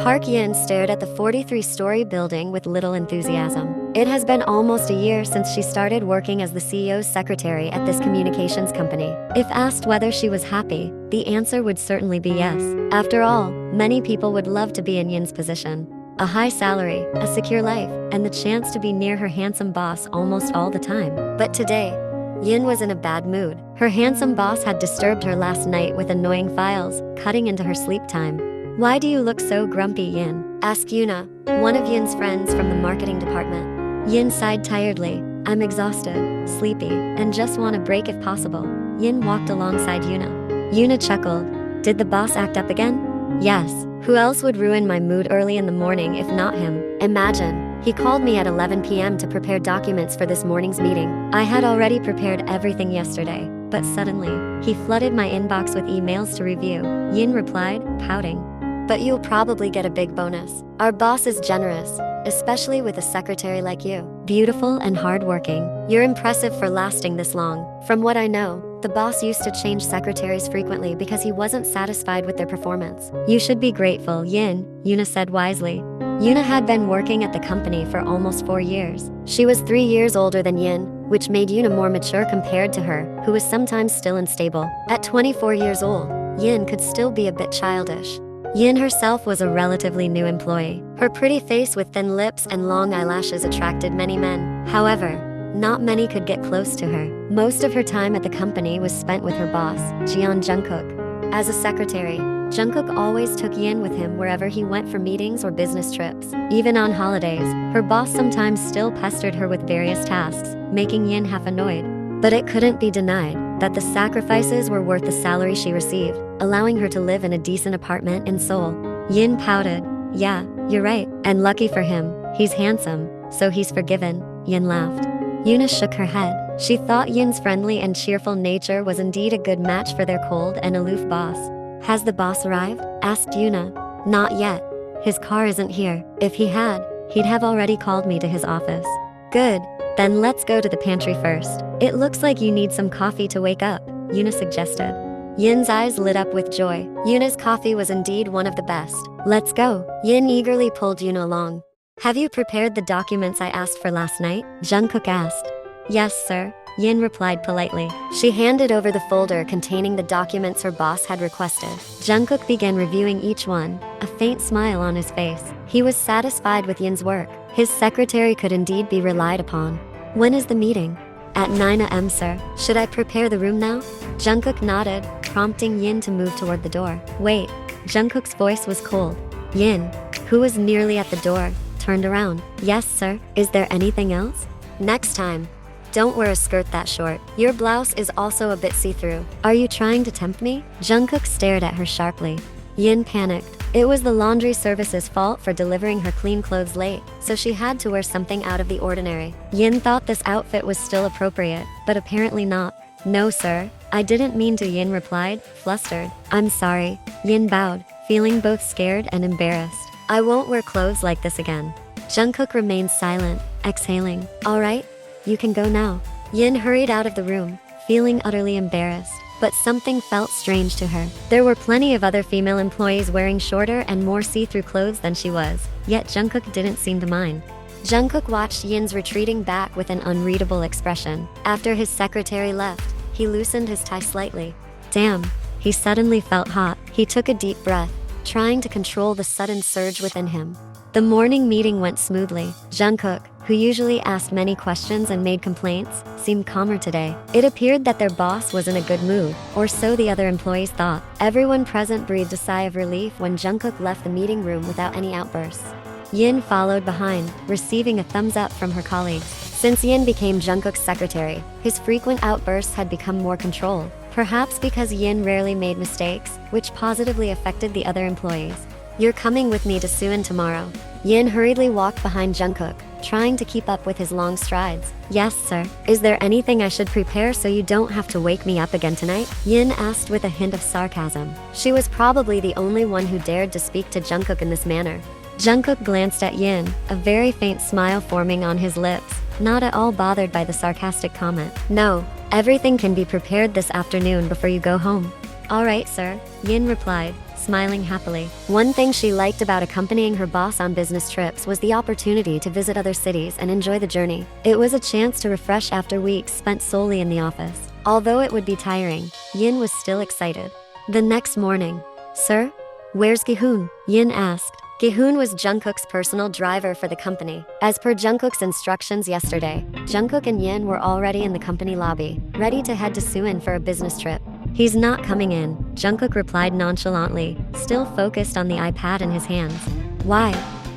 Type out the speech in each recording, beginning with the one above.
Park Yin stared at the 43-story building with little enthusiasm. It has been almost a year since she started working as the CEO's secretary at this communications company. If asked whether she was happy, the answer would certainly be yes. After all, many people would love to be in Yin's position. A high salary, a secure life, and the chance to be near her handsome boss almost all the time. But today, Yin was in a bad mood. Her handsome boss had disturbed her last night with annoying files, cutting into her sleep time. "Why do you look so grumpy, Yin?" asked Yuna, one of Yin's friends from the marketing department. Yin sighed tiredly. "I'm exhausted, sleepy, and just want a break if possible." Yin walked alongside Yuna. Yuna chuckled. "Did the boss act up again?" "Yes. Who else would ruin my mood early in the morning if not him? Imagine. He called me at 11 p.m. to prepare documents for this morning's meeting. I had already prepared everything yesterday, but suddenly, he flooded my inbox with emails to review." Yin replied, pouting. "But you'll probably get a big bonus. Our boss is generous, especially with a secretary like you. Beautiful and hardworking. You're impressive for lasting this long. From what I know, the boss used to change secretaries frequently because he wasn't satisfied with their performance." "You should be grateful, Yin," Yuna said wisely. Yuna had been working at the company for almost 4 years. She was 3 years older than Yin, which made Yuna more mature compared to her, who was sometimes still unstable. At 24 years old, Yin could still be a bit childish. Yin herself was a relatively new employee. Her pretty face with thin lips and long eyelashes attracted many men. However, not many could get close to her. Most of her time at the company was spent with her boss, Jungkook. As a secretary, Jungkook always took Yin with him wherever he went for meetings or business trips. Even on holidays, her boss sometimes still pestered her with various tasks, making Yin half annoyed. But it couldn't be denied that the sacrifices were worth the salary she received, allowing her to live in a decent apartment in Seoul. Yin pouted. "Yeah, you're right. And lucky for him, he's handsome, so he's forgiven." Yin laughed. Yuna shook her head. She thought Yin's friendly and cheerful nature was indeed a good match for their cold and aloof boss. "Has the boss arrived?" asked Yuna. "Not yet. His car isn't here. If he had, he'd have already called me to his office." "Good. Then let's go to the pantry first. It looks like you need some coffee to wake up," Yuna suggested. Yin's eyes lit up with joy. Yuna's coffee was indeed one of the best. "Let's go." Yin eagerly pulled Yuna along. "Have you prepared the documents I asked for last night?" Jungkook asked. "Yes, sir," Yin replied politely. She handed over the folder containing the documents her boss had requested. Jungkook began reviewing each one, a faint smile on his face. He was satisfied with Yin's work. His secretary could indeed be relied upon. "When is the meeting?" "At 9 a.m., sir. Should I prepare the room now?" Jungkook nodded, prompting Yin to move toward the door. "Wait." Jungkook's voice was cold. Yin, who was nearly at the door, turned around. "Yes, sir. Is there anything else?" "Next time, don't wear a skirt that short. Your blouse is also a bit see-through." "Are you trying to tempt me?" Jungkook stared at her sharply. Yin panicked. It was the laundry service's fault for delivering her clean clothes late, so she had to wear something out of the ordinary. Yin thought this outfit was still appropriate, but apparently not. "No, sir. I didn't mean to," Yin replied, flustered. "I'm sorry." Yin bowed, feeling both scared and embarrassed. "I won't wear clothes like this again." Jungkook remained silent, exhaling. "All right, you can go now." Yin hurried out of the room, feeling utterly embarrassed. But something felt strange to her. There were plenty of other female employees wearing shorter and more see-through clothes than she was, yet Jungkook didn't seem to mind. Jungkook watched Yin's retreating back with an unreadable expression. After his secretary left, he loosened his tie slightly. Damn, he suddenly felt hot. He took a deep breath, trying to control the sudden surge within him. The morning meeting went smoothly. Jungkook, who usually asked many questions and made complaints, seemed calmer today. It appeared that their boss was in a good mood, or so the other employees thought. Everyone present breathed a sigh of relief when Jungkook left the meeting room without any outbursts. Yin followed behind, receiving a thumbs up from her colleagues. Since Yin became Jungkook's secretary, his frequent outbursts had become more controlled. Perhaps because Yin rarely made mistakes, which positively affected the other employees. "You're coming with me to Suwon tomorrow." Yin hurriedly walked behind Jungkook, trying to keep up with his long strides. "Yes, sir. Is there anything I should prepare so you don't have to wake me up again tonight?" Yin asked with a hint of sarcasm. She was probably the only one who dared to speak to Jungkook in this manner. Jungkook glanced at Yin, a very faint smile forming on his lips, not at all bothered by the sarcastic comment. "No, everything can be prepared this afternoon before you go home." "All right, sir," Yin replied, smiling happily. One thing she liked about accompanying her boss on business trips was the opportunity to visit other cities and enjoy the journey. It was a chance to refresh after weeks spent solely in the office. Although it would be tiring, Yin was still excited. The next morning, "Sir, where's Gi-hoon?" Yin asked. Gi-hoon was Jungkook's personal driver for the company. As per Jungkook's instructions yesterday, Jungkook and Yin were already in the company lobby, ready to head to Suwon for a business trip. "He's not coming in," Jungkook replied nonchalantly, still focused on the iPad in his hands. "Why?"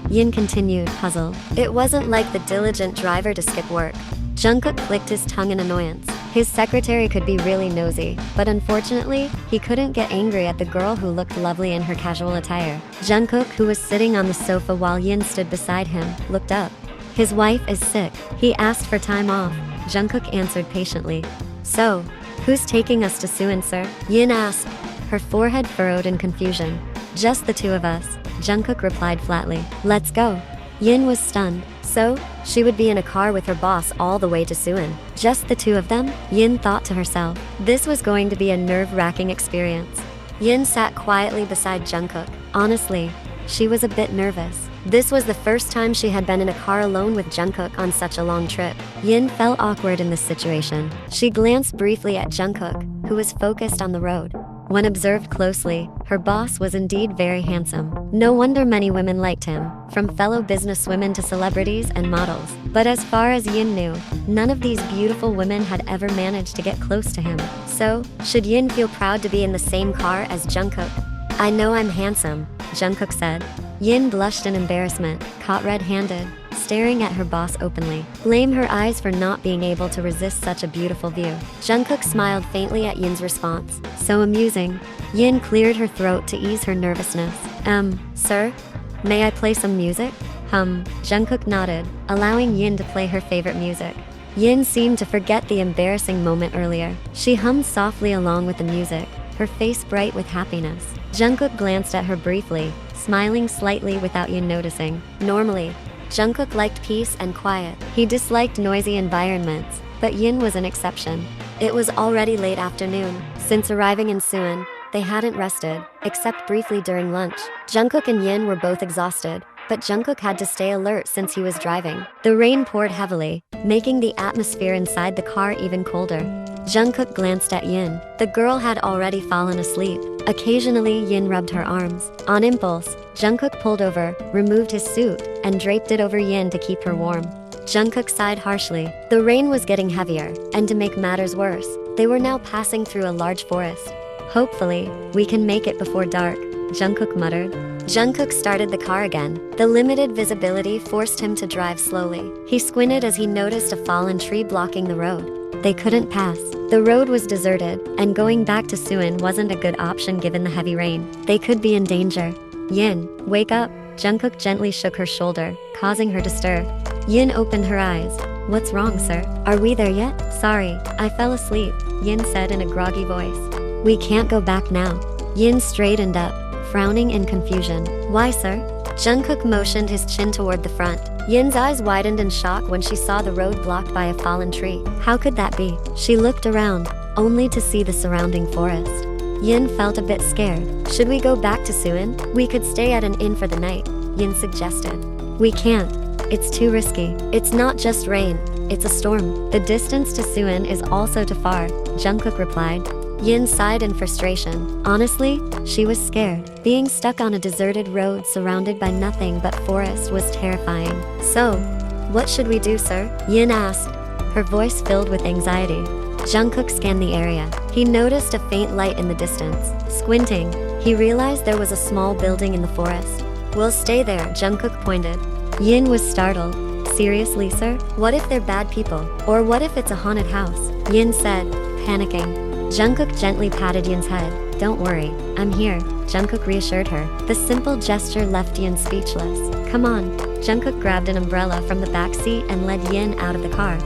Yin continued, puzzled. It wasn't like the diligent driver to skip work. Jungkook clicked his tongue in annoyance. His secretary could be really nosy, but unfortunately, he couldn't get angry at the girl who looked lovely in her casual attire. Jungkook, who was sitting on the sofa while Yin stood beside him, looked up. His wife is sick. He asked for time off. Jungkook answered patiently. "So, who's taking us to Suwon, sir?" Yin asked, her forehead furrowed in confusion. "Just the two of us," Jungkook replied flatly. "Let's go." Yin was stunned. So, she would be in a car with her boss all the way to Suwon. Just the two of them? Yin thought to herself. This was going to be a nerve-wracking experience. Yin sat quietly beside Jungkook. Honestly, she was a bit nervous. This was the first time she had been in a car alone with Jungkook on such a long trip. Yin felt awkward in this situation. She glanced briefly at Jungkook, who was focused on the road. When observed closely, her boss was indeed very handsome. No wonder many women liked him, from fellow businesswomen to celebrities and models. But as far as Yin knew, none of these beautiful women had ever managed to get close to him. So, should Yin feel proud to be in the same car as Jungkook? "I know I'm handsome," Jungkook said. Yin blushed in embarrassment, caught red-handed, staring at her boss openly. Blame her eyes for not being able to resist such a beautiful view. Jungkook smiled faintly at Yin's response. So amusing. Yin cleared her throat to ease her nervousness. Sir? May I play some music?" Jungkook nodded, allowing Yin to play her favorite music. Yin seemed to forget the embarrassing moment earlier. She hummed softly along with the music, her face bright with happiness. Jungkook glanced at her briefly, smiling slightly without Yin noticing. Normally, Jungkook liked peace and quiet. He disliked noisy environments, but Yin was an exception. It was already late afternoon. Since arriving in Suwon, they hadn't rested, except briefly during lunch. Jungkook and Yin were both exhausted, but Jungkook had to stay alert since he was driving. The rain poured heavily, making the atmosphere inside the car even colder. Jungkook glanced at Yin. The girl had already fallen asleep. Occasionally, Yin rubbed her arms. On impulse, Jungkook pulled over, removed his suit, and draped it over Yin to keep her warm. Jungkook sighed harshly. The rain was getting heavier, and to make matters worse, they were now passing through a large forest. "Hopefully, we can make it before dark," Jungkook muttered. Jungkook started the car again. The limited visibility forced him to drive slowly. He squinted as he noticed a fallen tree blocking the road. They couldn't pass. The road was deserted, and going back to Suwon wasn't a good option given the heavy rain. They could be in danger. "Yin, wake up." Jungkook gently shook her shoulder, causing her to stir. Yin opened her eyes. "What's wrong, sir? Are we there yet?" "Sorry, I fell asleep," Yin said in a groggy voice. "We can't go back now." Yin straightened up, frowning in confusion. "Why, sir?" Jungkook motioned his chin toward the front. Yin's eyes widened in shock when she saw the road blocked by a fallen tree. How could that be? She looked around, only to see the surrounding forest. Yin felt a bit scared. "Should we go back to Suwon? We could stay at an inn for the night," Yin suggested. "We can't. It's too risky. It's not just rain, it's a storm. The distance to Suwon is also too far," Jungkook replied. Yin sighed in frustration. Honestly, she was scared. Being stuck on a deserted road surrounded by nothing but forest was terrifying. "So, what should we do, sir?" Yin asked, her voice filled with anxiety. Jungkook scanned the area. He noticed a faint light in the distance. Squinting, he realized there was a small building in the forest. "We'll stay there," Jungkook pointed. Yin was startled. "Seriously, sir? What if they're bad people? Or what if it's a haunted house?" Yin said, panicking. Jungkook gently patted Yin's head. "Don't worry, I'm here," Jungkook reassured her. The simple gesture left Yin speechless. "Come on." Jungkook grabbed an umbrella from the back seat and led Yin out of the car.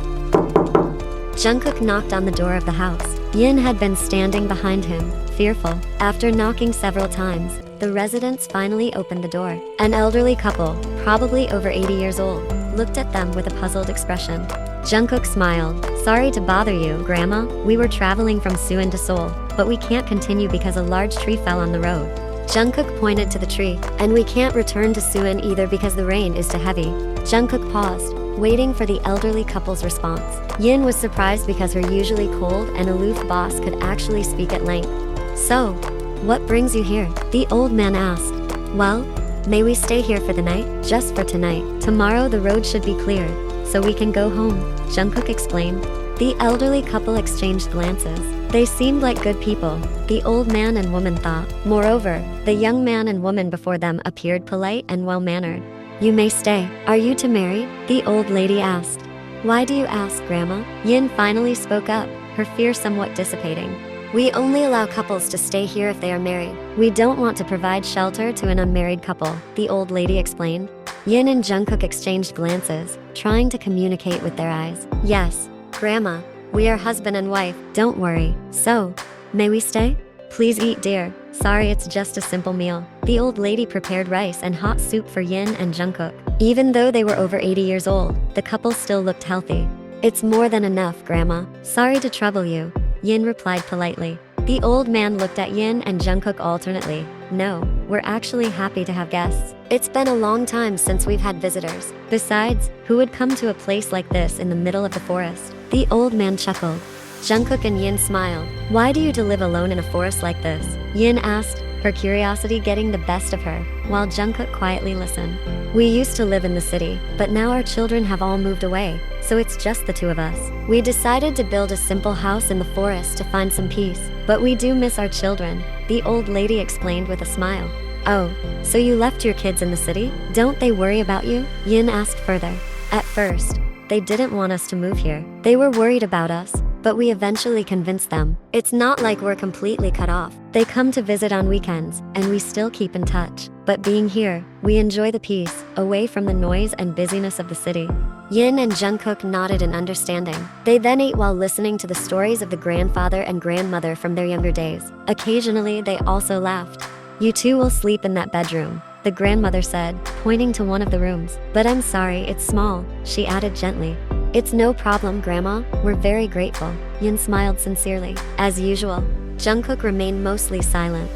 Jungkook knocked on the door of the house. Yin had been standing behind him, fearful. After knocking several times, the residents finally opened the door. An elderly couple, probably over 80 years old, looked at them with a puzzled expression. Jungkook smiled. "Sorry to bother you, Grandma. We were traveling from Suwon to Seoul, but we can't continue because a large tree fell on the road." Jungkook pointed to the tree. And we can't return to Suwon either because the rain is too heavy. Jungkook paused, waiting for the elderly couple's response. Yin was surprised because her usually cold and aloof boss could actually speak at length. So, what brings you here? The old man asked. Well, may we stay here for the night? Just for tonight. Tomorrow the road should be cleared, so we can go home, Jungkook explained. The elderly couple exchanged glances. They seemed like good people, the old man and woman thought. Moreover, the young man and woman before them appeared polite and well-mannered. You may stay. Are you two married? The old lady asked. Why do you ask, Grandma? Yin finally spoke up, her fear somewhat dissipating. We only allow couples to stay here if they are married. We don't want to provide shelter to an unmarried couple, the old lady explained. Yin and Jungkook exchanged glances, trying to communicate with their eyes. Yes, Grandma, we are husband and wife, don't worry. So, may we stay? Please eat, dear. Sorry, it's just a simple meal. The old lady prepared rice and hot soup for Yin and Jungkook. Even though they were over 80 years old, the couple still looked healthy. It's more than enough, Grandma. Sorry to trouble you, Yin replied politely. The old man looked at Yin and Jungkook alternately. No, we're actually happy to have guests. It's been a long time since we've had visitors. Besides, who would come to a place like this in the middle of the forest? The old man chuckled. Jungkook and Yin smiled. Why do you to live alone in a forest like this? Yin asked, her curiosity getting the best of her, while Jungkook quietly listened. We used to live in the city, but now our children have all moved away, so it's just the two of us. We decided to build a simple house in the forest to find some peace, but we do miss our children, the old lady explained with a smile. Oh, so you left your kids in the city? Don't they worry about you? Yin asked further. At first, they didn't want us to move here. They were worried about us, but we eventually convinced them. It's not like we're completely cut off. They come to visit on weekends, and we still keep in touch. But being here, we enjoy the peace, away from the noise and busyness of the city. Yin and Jungkook nodded in understanding. They then ate while listening to the stories of the grandfather and grandmother from their younger days. Occasionally, they also laughed. You two will sleep in that bedroom, the grandmother said, pointing to one of the rooms. But I'm sorry, it's small, she added gently. It's no problem, Grandma. We're very grateful. Yin smiled sincerely. As usual, Jungkook remained mostly silent.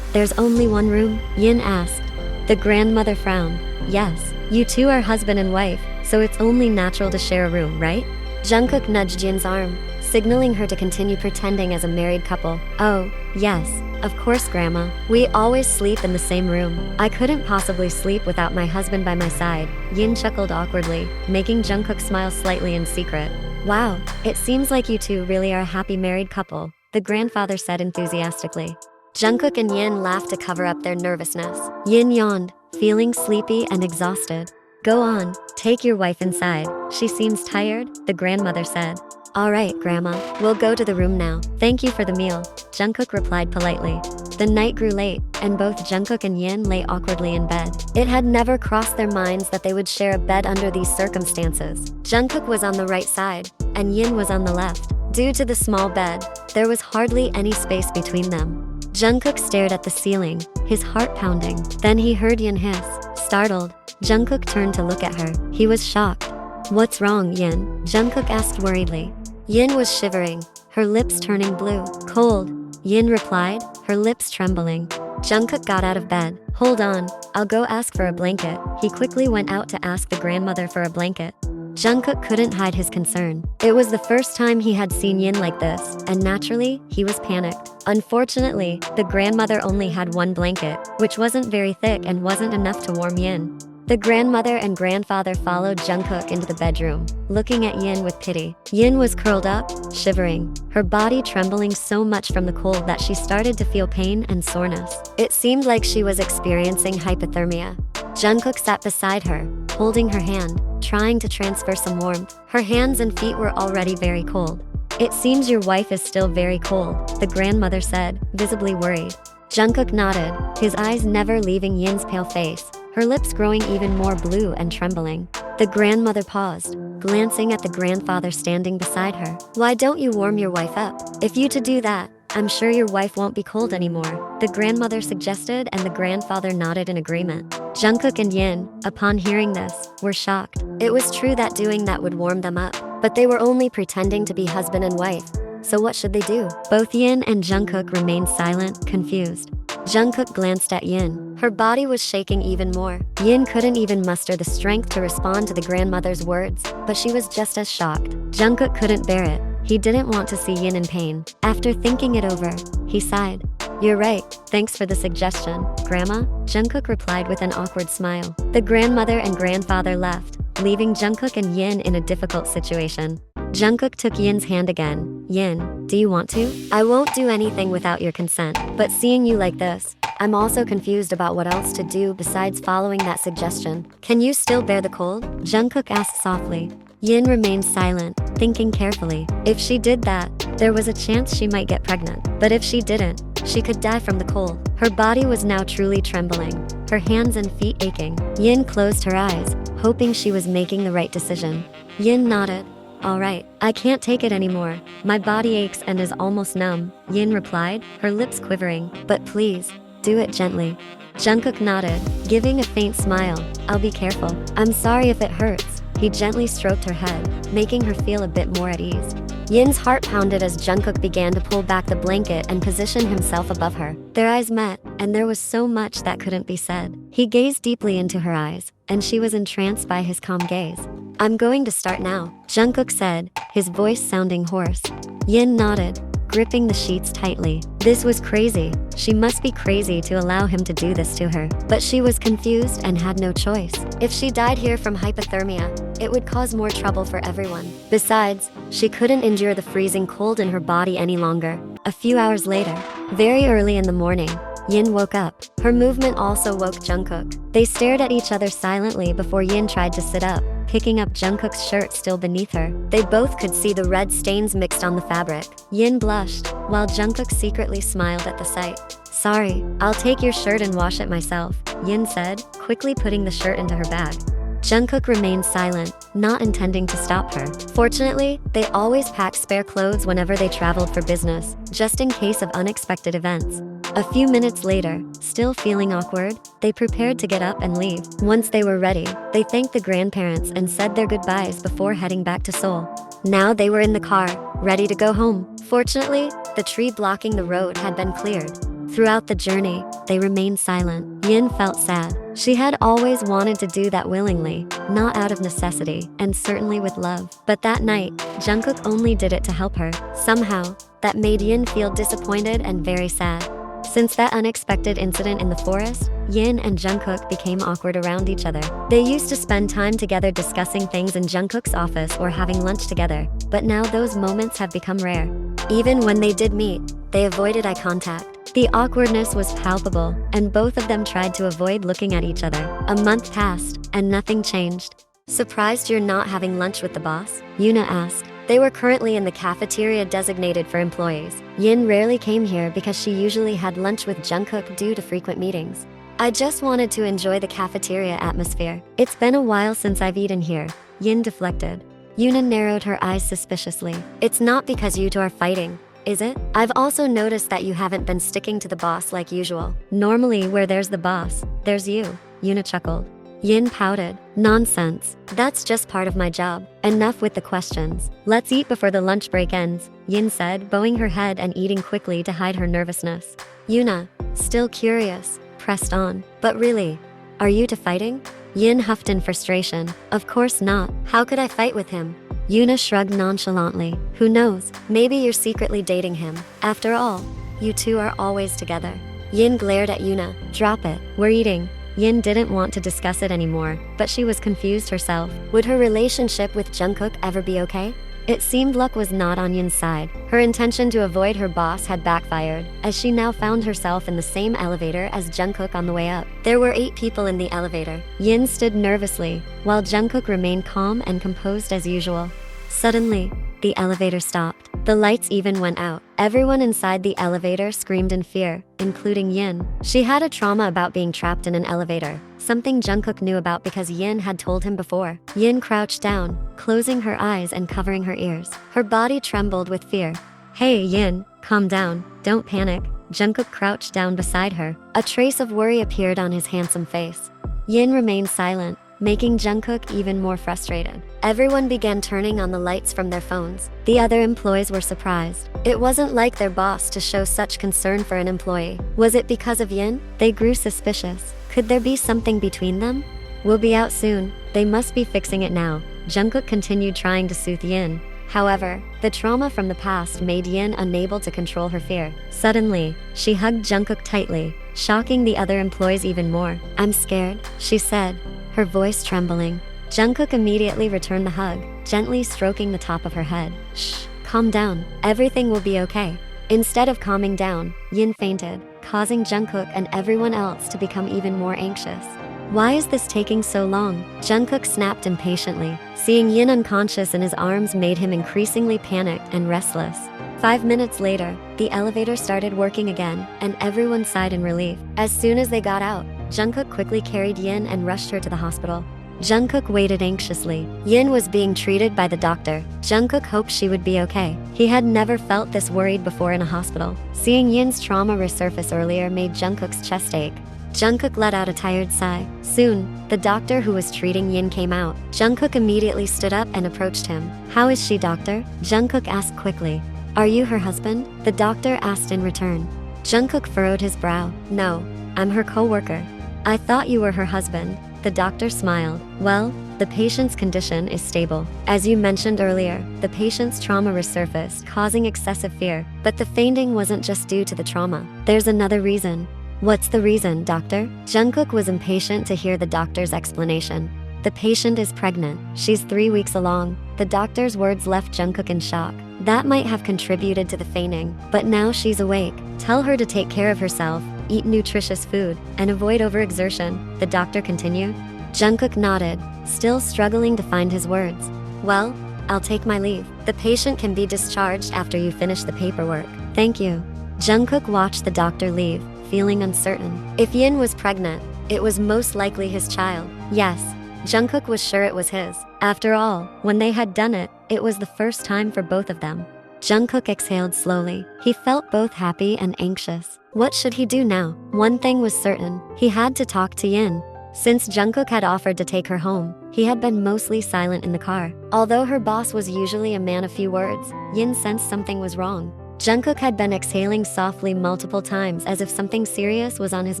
There's only one room? Yin asked. The grandmother frowned. Yes, you two are husband and wife, so it's only natural to share a room, right? Jungkook nudged Yin's arm, signaling her to continue pretending as a married couple. Oh, yes, of course, Grandma. We always sleep in the same room. I couldn't possibly sleep without my husband by my side. Yin chuckled awkwardly, making Jungkook smile slightly in secret. Wow, it seems like you two really are a happy married couple, the grandfather said enthusiastically. Jungkook and Yin laughed to cover up their nervousness. Yin yawned, feeling sleepy and exhausted. Go on, take your wife inside. She seems tired, the grandmother said. All right, Grandma, we'll go to the room now. Thank you for the meal, Jungkook replied politely. The night grew late, and both Jungkook and Yin lay awkwardly in bed. It had never crossed their minds that they would share a bed under these circumstances. Jungkook was on the right side, and Yin was on the left. Due to the small bed, there was hardly any space between them. Jungkook stared at the ceiling, his heart pounding. Then he heard Yin hiss. Startled, Jungkook turned to look at her. He was shocked. What's wrong, Yin? Jungkook asked worriedly. Yin was shivering, her lips turning blue. Cold, Yin replied, her lips trembling. Jungkook got out of bed. Hold on, I'll go ask for a blanket. He quickly went out to ask the grandmother for a blanket. Jungkook couldn't hide his concern. It was the first time he had seen Yin like this, and naturally, he was panicked. Unfortunately, the grandmother only had one blanket, which wasn't very thick and wasn't enough to warm Yin. The grandmother and grandfather followed Jungkook into the bedroom, looking at Yin with pity. Yin was curled up, shivering, her body trembling so much from the cold that she started to feel pain and soreness. It seemed like she was experiencing hypothermia. Jungkook sat beside her, holding her hand, trying to transfer some warmth. Her hands and feet were already very cold. It seems your wife is still very cold, the grandmother said, visibly worried. Jungkook nodded, his eyes never leaving Yin's pale face, her lips growing even more blue and trembling. The grandmother paused, glancing at the grandfather standing beside her. Why don't you warm your wife up? If you to do that, I'm sure your wife won't be cold anymore, the grandmother suggested, and the grandfather nodded in agreement. Jungkook and Yin, upon hearing this, were shocked. It was true that doing that would warm them up, but they were only pretending to be husband and wife. So what should they do? Both Yin and Jungkook remained silent, confused. Jungkook glanced at Yin. Her body was shaking even more. Yin couldn't even muster the strength to respond to the grandmother's words, but she was just as shocked. Jungkook couldn't bear it. He didn't want to see Yin in pain. After thinking it over, he sighed. "You're right. Thanks for the suggestion, Grandma," Jungkook replied with an awkward smile. The grandmother and grandfather left, leaving Jungkook and Yin in a difficult situation. Jungkook took Yin's hand again. "Yin, do you want to? I won't do anything without your consent, but seeing you like this, I'm also confused about what else to do besides following that suggestion. Can you still bear the cold?" Jungkook asked softly. Yin remained silent, thinking carefully. If she did that, there was a chance she might get pregnant. But if she didn't, she could die from the cold. Her body was now truly trembling, her hands and feet aching. Yin closed her eyes, hoping she was making the right decision. Yin nodded. "All right, I can't take it anymore. My body aches and is almost numb," Yin replied, her lips quivering. "But please, do it gently." Jungkook nodded, giving a faint smile. "I'll be careful. I'm sorry if it hurts." He gently stroked her head, making her feel a bit more at ease. Yin's heart pounded as Jungkook began to pull back the blanket and position himself above her. Their eyes met, and there was so much that couldn't be said. He gazed deeply into her eyes, and she was entranced by his calm gaze. "I'm going to start now," Jungkook said, his voice sounding hoarse. Yin nodded, gripping the sheets tightly. This was crazy. She must be crazy to allow him to do this to her. But she was confused and had no choice. If she died here from hypothermia, it would cause more trouble for everyone. Besides, she couldn't endure the freezing cold in her body any longer. A few hours later, very early in the morning, Yin woke up. Her movement also woke Jungkook. They stared at each other silently before Yin tried to sit up, picking up Jungkook's shirt still beneath her. They both could see the red stains mixed on the fabric. Yin blushed, while Jungkook secretly smiled at the sight. "Sorry, I'll take your shirt and wash it myself," Yin said, quickly putting the shirt into her bag. Jungkook remained silent, not intending to stop her. Fortunately, they always packed spare clothes whenever they traveled for business, just in case of unexpected events. A few minutes later, still feeling awkward, they prepared to get up and leave. Once they were ready, they thanked the grandparents and said their goodbyes before heading back to Seoul. Now they were in the car, ready to go home. Fortunately, the tree blocking the road had been cleared. Throughout the journey, they remained silent. Yin felt sad. She had always wanted to do that willingly, not out of necessity, and certainly with love. But that night, Jungkook only did it to help her. Somehow, that made Yin feel disappointed and very sad. Since that unexpected incident in the forest, Yin and Jungkook became awkward around each other. They used to spend time together discussing things in Jungkook's office or having lunch together, but now those moments have become rare. Even when they did meet, they avoided eye contact. The awkwardness was palpable, and both of them tried to avoid looking at each other. A month passed, and nothing changed. "Surprised you're not having lunch with the boss?" Yuna asked. They were currently in the cafeteria designated for employees. Yin rarely came here because she usually had lunch with Jungkook due to frequent meetings. "I just wanted to enjoy the cafeteria atmosphere. It's been a while since I've eaten here," Yin deflected. Yuna narrowed her eyes suspiciously. "It's not because you two are fighting, is it? I've also noticed that you haven't been sticking to the boss like usual." "Normally where there's the boss, there's you," Yuna chuckled. Yin pouted. "Nonsense. That's just part of my job. Enough with the questions. Let's eat before the lunch break ends," Yin said, bowing her head and eating quickly to hide her nervousness. Yuna, still curious, pressed on. "But really, are you two fighting?" Yin huffed in frustration. "Of course not. How could I fight with him?" Yuna shrugged nonchalantly. "Who knows? Maybe you're secretly dating him. After all, you two are always together." Yin glared at Yuna. "Drop it. We're eating." Yin didn't want to discuss it anymore, but she was confused herself. Would her relationship with Jungkook ever be okay? It seemed luck was not on Yin's side. Her intention to avoid her boss had backfired, as she now found herself in the same elevator as Jungkook on the way up. There were 8 people in the elevator. Yin stood nervously, while Jungkook remained calm and composed as usual. Suddenly, the elevator stopped. The lights even went out. Everyone inside the elevator screamed in fear, including Yin. She had a trauma about being trapped in an elevator, something Jungkook knew about because Yin had told him before. Yin crouched down, closing her eyes and covering her ears. Her body trembled with fear. "Hey Yin, calm down, don't panic." Jungkook crouched down beside her. A trace of worry appeared on his handsome face. Yin remained silent, making Jungkook even more frustrated. Everyone began turning on the lights from their phones. The other employees were surprised. It wasn't like their boss to show such concern for an employee. Was it because of Yin? They grew suspicious. Could there be something between them? We'll be out soon. They must be fixing it now. Jungkook continued trying to soothe Yin. However, the trauma from the past made Yin unable to control her fear. Suddenly, she hugged Jungkook tightly, shocking the other employees even more. "I'm scared," she said, her voice trembling. Jungkook immediately returned the hug, gently stroking the top of her head. "Shh, calm down. Everything will be okay." Instead of calming down, Yin fainted, causing Jungkook and everyone else to become even more anxious. "Why is this taking so long?" Jungkook snapped impatiently. Seeing Yin unconscious in his arms made him increasingly panicked and restless. 5 minutes later, the elevator started working again, and everyone sighed in relief. As soon as they got out, Jungkook quickly carried Yin and rushed her to the hospital. Jungkook waited anxiously. Yin was being treated by the doctor. Jungkook hoped she would be okay. He had never felt this worried before in a hospital. Seeing Yin's trauma resurface earlier made Jungkook's chest ache. Jungkook let out a tired sigh. Soon, the doctor who was treating Yin came out. Jungkook immediately stood up and approached him. "How is she, doctor?" Jungkook asked quickly. "Are you her husband?" the doctor asked in return. Jungkook furrowed his brow. "No, I'm her co-worker." "I thought you were her husband." The doctor smiled. "Well, the patient's condition is stable. As you mentioned earlier, the patient's trauma resurfaced, causing excessive fear. But the fainting wasn't just due to the trauma. There's another reason." "What's the reason, doctor?" Jungkook was impatient to hear the doctor's explanation. "The patient is pregnant. She's 3 weeks along." The doctor's words left Jungkook in shock. That might have contributed to the fainting, but now she's awake. "Tell her to take care of herself, eat nutritious food, and avoid overexertion," the doctor continued. Jungkook nodded, still struggling to find his words. "Well, I'll take my leave. The patient can be discharged after you finish the paperwork." "Thank you." Jungkook watched the doctor leave, feeling uncertain. If Yin was pregnant, it was most likely his child. Yes, Jungkook was sure it was his. After all, when they had done it, it was the first time for both of them. Jungkook exhaled slowly. He felt both happy and anxious. What should he do now? One thing was certain. He had to talk to Yin. Since Jungkook had offered to take her home, he had been mostly silent in the car. Although her boss was usually a man of few words, Yin sensed something was wrong. Jungkook had been exhaling softly multiple times as if something serious was on his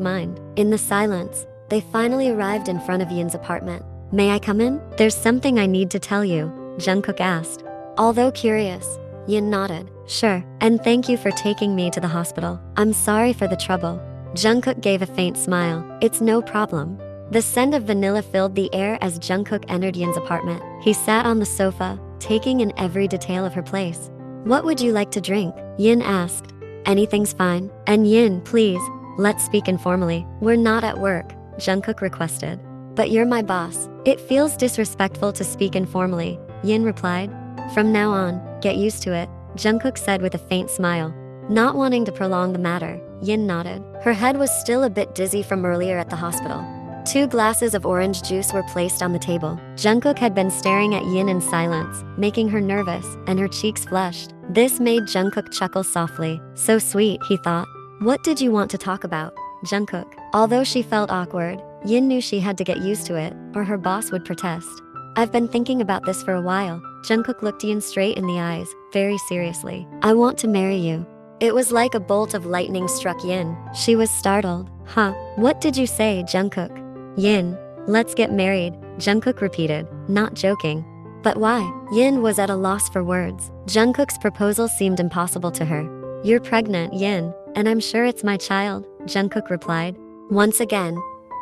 mind. In the silence, they finally arrived in front of Yin's apartment. "May I come in? There's something I need to tell you," Jungkook asked. Although curious, Yin nodded. "Sure, and thank you for taking me to the hospital. I'm sorry for the trouble." Jungkook gave a faint smile. "It's no problem." The scent of vanilla filled the air as Jungkook entered Yin's apartment. He sat on the sofa, taking in every detail of her place. "What would you like to drink?" Yin asked. "Anything's fine." "And Yin, please, let's speak informally." "We're not at work," Jungkook requested. "But you're my boss. It feels disrespectful to speak informally," Yin replied. "From now on, get used to it," Jungkook said with a faint smile. Not wanting to prolong the matter, Yin nodded. Her head was still a bit dizzy from earlier at the hospital. 2 glasses of orange juice were placed on the table. Jungkook had been staring at Yin in silence, making her nervous, and her cheeks flushed. This made Jungkook chuckle softly. "So sweet," he thought. "What did you want to talk about, Jungkook?" Although she felt awkward, Yin knew she had to get used to it, or her boss would protest. "I've been thinking about this for a while." Jungkook looked Yin straight in the eyes, very seriously. "I want to marry you." It was like a bolt of lightning struck Yin. She was startled. "Huh? What did you say, Jungkook?" "Yin, let's get married," Jungkook repeated, not joking. "But why?" Yin was at a loss for words. Jungkook's proposal seemed impossible to her. "You're pregnant, Yin, and I'm sure it's my child," Jungkook replied. Once again,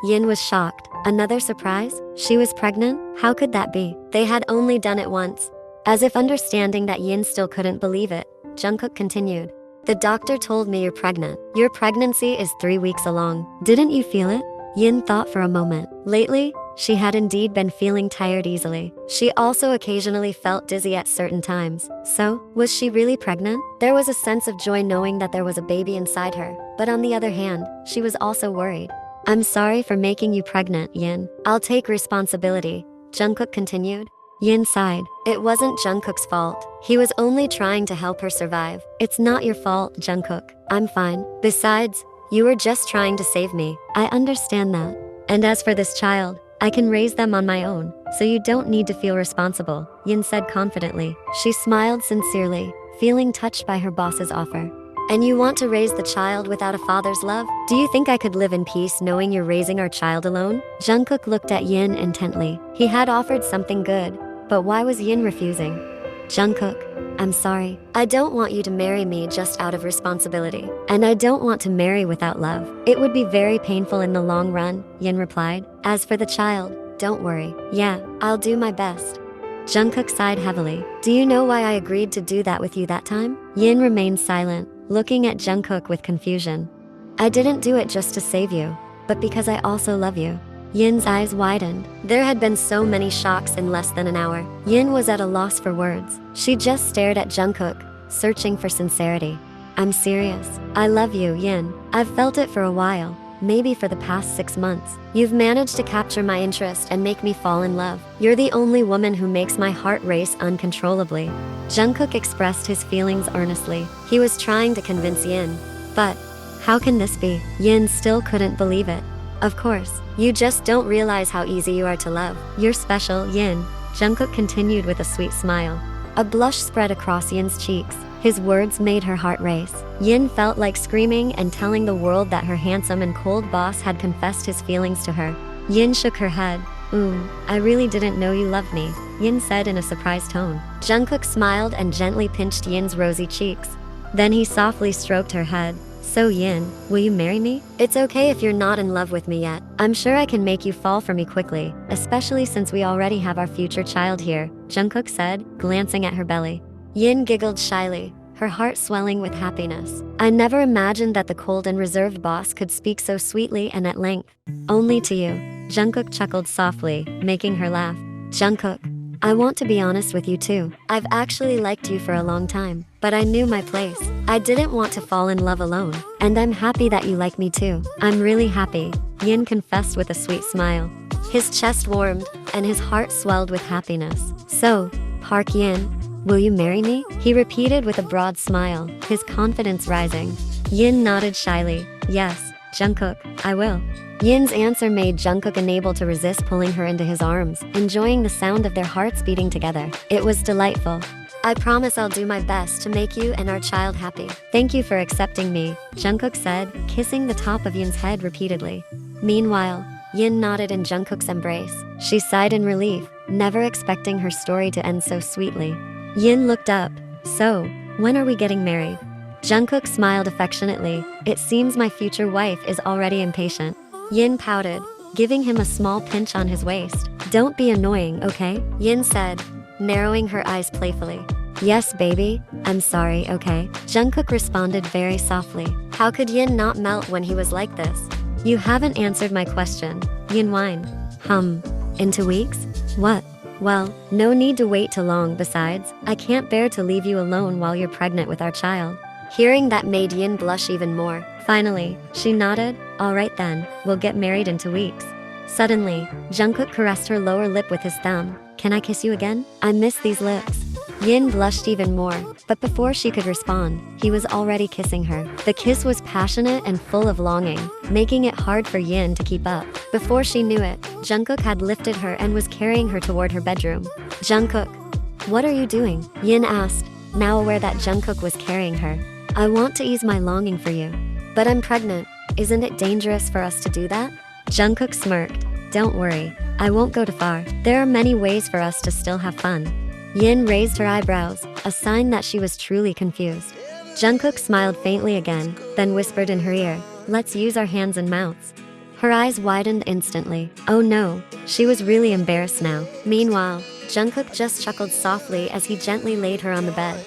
Yin was shocked. Another surprise? She was pregnant? How could that be? They had only done it once. As if understanding that Yin still couldn't believe it, Jungkook continued. "The doctor told me you're pregnant. Your pregnancy is 3 weeks along. Didn't you feel it?" Yin thought for a moment. Lately, she had indeed been feeling tired easily. She also occasionally felt dizzy at certain times. So, was she really pregnant? There was a sense of joy knowing that there was a baby inside her, but on the other hand, she was also worried. "I'm sorry for making you pregnant, Yin. I'll take responsibility," Jungkook continued. Yin sighed. It wasn't Jungkook's fault. He was only trying to help her survive. "It's not your fault, Jungkook. I'm fine. Besides, you were just trying to save me. I understand that. And as for this child, I can raise them on my own, so you don't need to feel responsible, Yin said confidently. She smiled sincerely, feeling touched by her boss's offer. And you want to raise the child without a father's love? Do you think I could live in peace knowing you're raising our child alone? Jungkook looked at Yin intently. He had offered something good, but why was Yin refusing? Jungkook, I'm sorry. I don't want you to marry me just out of responsibility. And I don't want to marry without love. It would be very painful in the long run, Yin replied. As for the child, don't worry. Yeah, I'll do my best. Jungkook sighed heavily. Do you know why I agreed to do that with you that time? Yin remained silent, looking at Jungkook with confusion. I didn't do it just to save you, but because I also love you. Yin's eyes widened. There had been so many shocks in less than an hour. Yin was at a loss for words. She just stared at Jungkook, searching for sincerity. I'm serious. I love you, Yin. I've felt it for a while, maybe for the past 6 months. You've managed to capture my interest and make me fall in love. You're the only woman who makes my heart race uncontrollably. Jungkook expressed his feelings earnestly. He was trying to convince Yin. But how can this be? Yin still couldn't believe it. Of course, you just don't realize how easy you are to love. You're special, Yin. Jungkook continued with a sweet smile. A blush spread across Yin's cheeks. His words made her heart race. Yin felt like screaming and telling the world that her handsome and cold boss had confessed his feelings to her. Yin shook her head. I really didn't know you loved me, Yin said in a surprised tone. Jungkook smiled and gently pinched Yin's rosy cheeks. Then he softly stroked her head. So Yin, will you marry me? It's okay if you're not in love with me yet. I'm sure I can make you fall for me quickly, especially since we already have our future child here, Jungkook said, glancing at her belly. Yin giggled shyly, her heart swelling with happiness. I never imagined that the cold and reserved boss could speak so sweetly and at length. Only to you. Jungkook chuckled softly, making her laugh. Jungkook, I want to be honest with you too. I've actually liked you for a long time, but I knew my place. I didn't want to fall in love alone, and I'm happy that you like me too. I'm really happy, Yin confessed with a sweet smile. His chest warmed, and his heart swelled with happiness. So, Park Yin, will you marry me? He repeated with a broad smile, his confidence rising. Yin nodded shyly. Yes, Jungkook, I will. Yin's answer made Jungkook unable to resist pulling her into his arms, enjoying the sound of their hearts beating together. It was delightful. I promise I'll do my best to make you and our child happy. Thank you for accepting me, Jungkook said, kissing the top of Yin's head repeatedly. Meanwhile, Yin nodded in Jungkook's embrace. She sighed in relief, never expecting her story to end so sweetly. Yin looked up. So, when are we getting married? Jungkook smiled affectionately. It seems my future wife is already impatient. Yin pouted, giving him a small pinch on his waist. Don't be annoying, okay? Yin said, narrowing her eyes playfully. Yes, baby, I'm sorry, okay? Jungkook responded very softly. How could Yin not melt when he was like this? You haven't answered my question, Yin whined. In 2 weeks? What? Well, no need to wait too long. Besides, I can't bear to leave you alone while you're pregnant with our child. Hearing that made Yin blush even more. Finally, she nodded. All right then, we'll get married in 2 weeks. Suddenly, Jungkook caressed her lower lip with his thumb. Can I kiss you again? I miss these lips. Yin blushed even more, but before she could respond, he was already kissing her. The kiss was passionate and full of longing, making it hard for Yin to keep up. Before she knew it, Jungkook had lifted her and was carrying her toward her bedroom. Jungkook, what are you doing? Yin asked, now aware that Jungkook was carrying her. I want to ease my longing for you. But I'm pregnant. Isn't it dangerous for us to do that? Jungkook smirked. Don't worry, I won't go too far. There are many ways for us to still have fun. Yin raised her eyebrows, a sign that she was truly confused. Jungkook smiled faintly again, then whispered in her ear, let's use our hands and mouths. Her eyes widened instantly. Oh no, she was really embarrassed now. Meanwhile, Jungkook just chuckled softly as he gently laid her on the bed.